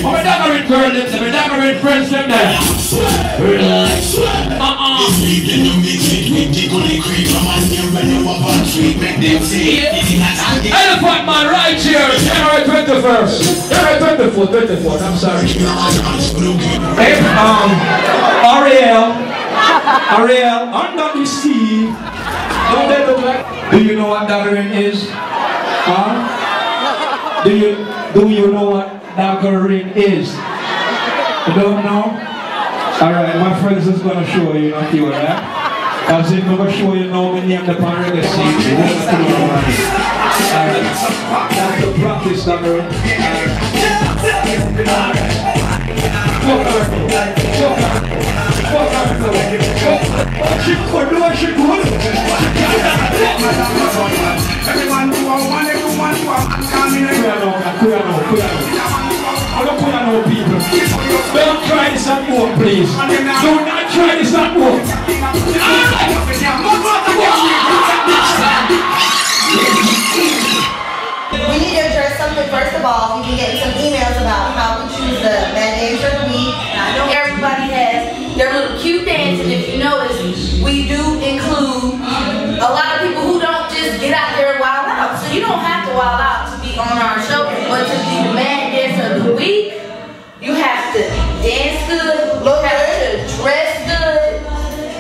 I'm a daggering girl, them, I'm a daggering friends, them there. Relax. Elephant man right here, January 21st. January 24th, I'm sorry. Hey, Ariel, under the sea. Don't they look like? Do you know what daggering is? Huh? Do you know what daggering is? You don't know? Alright, my friends is gonna show you, not you, alright? As if I'm gonna show you now my name the pan legacy. Alright. That's the practice daggering. She could do what she could. Everyone do one, everyone do one. Kuyano people. Don't try this at work, please. Do not try this at work. We need to address something first of all. We've been getting some emails about how we choose the bad days for the week. I know everybody has their little cute dances. If you notice, we do include a lot of people who don't just get out there and wild out. So you don't have to wild out to be on our show, but to be the bad dance of the week, you have to dance good, you have to dress good,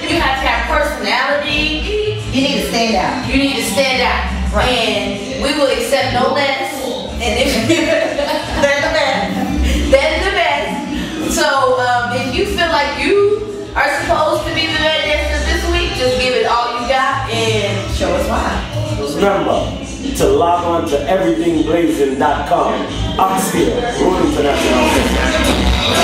you have to have personality. You need to stand out. You need to stand out. Right. And we will accept no less. And if they're the best. That's the best. So if you feel like you are supposed to be the bad dancer this week, just give it all you got and show us why. Remember to log on to everythingblazing.com. Oxfield, Road International.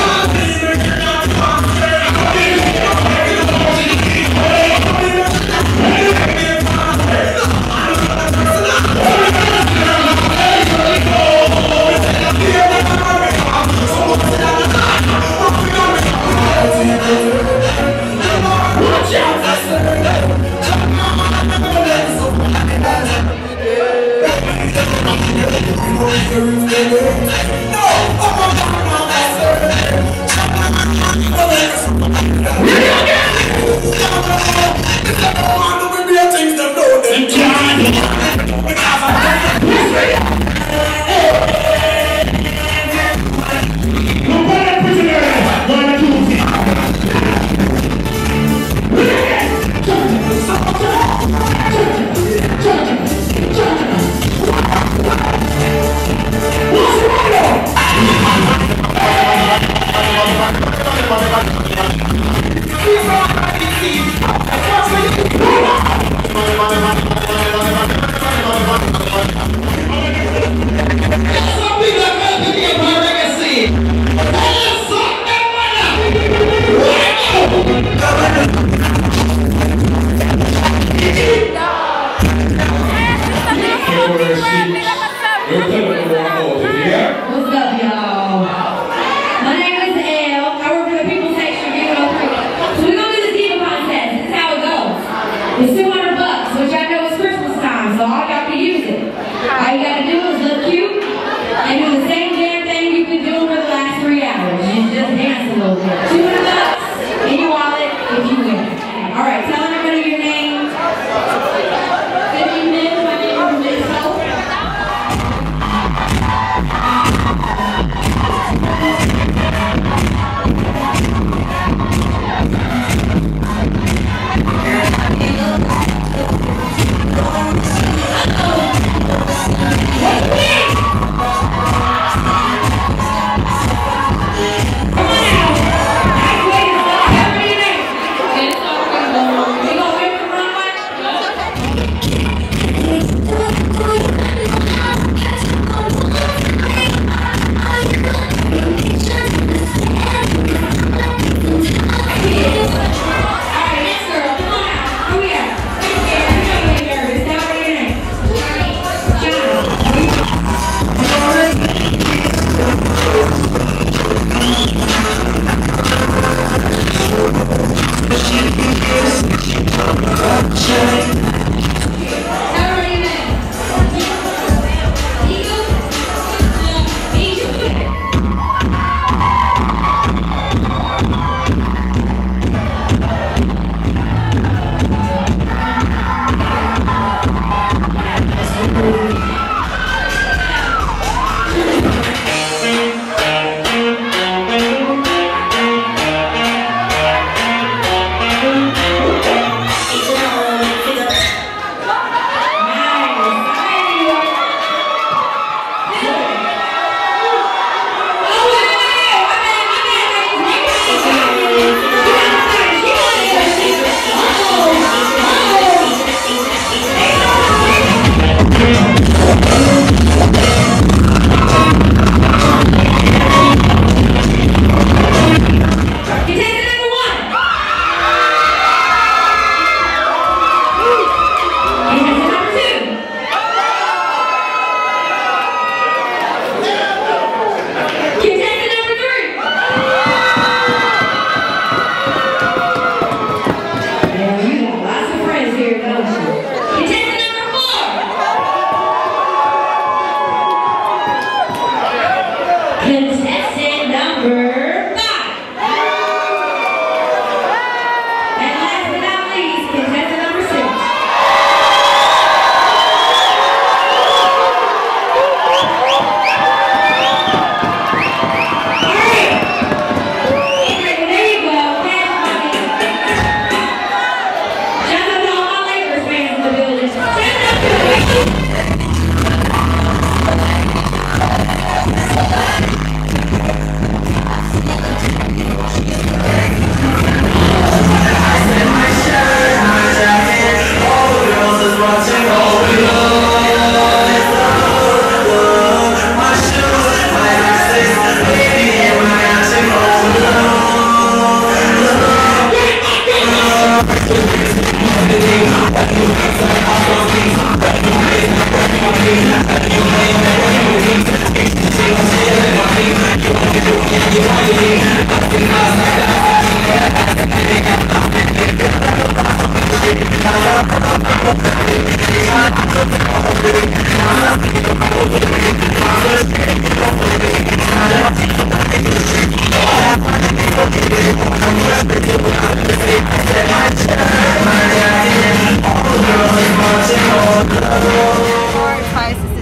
Sisters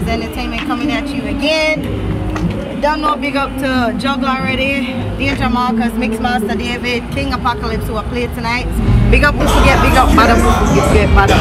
Entertainment coming at you again. Don't know, big up to Juggler already, Danger Marcus, Mixmaster David, King Apocalypse who are played tonight. Big up, people get big up, bad up, people get bad up.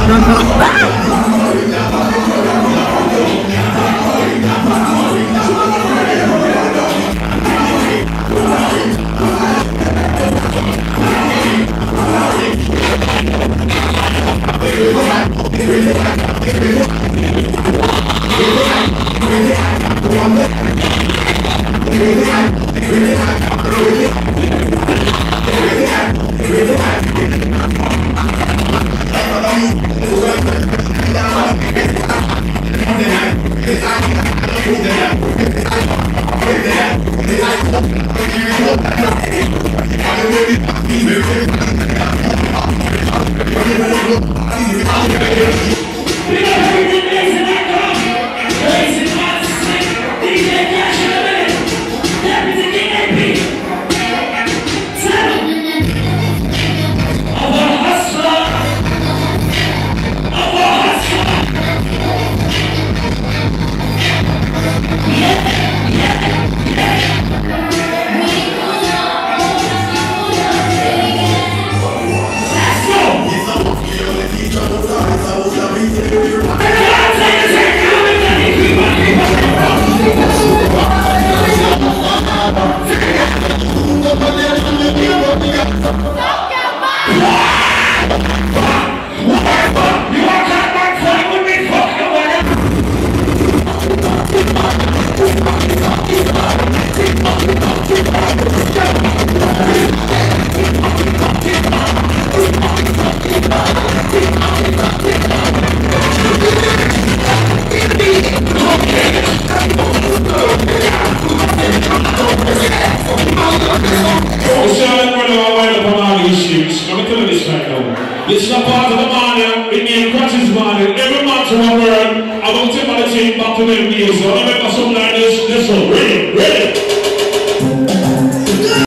This is a part of the mania, it means Crutches mania. Every man to a word, I will take my team back to them days. So remember something like this, ready.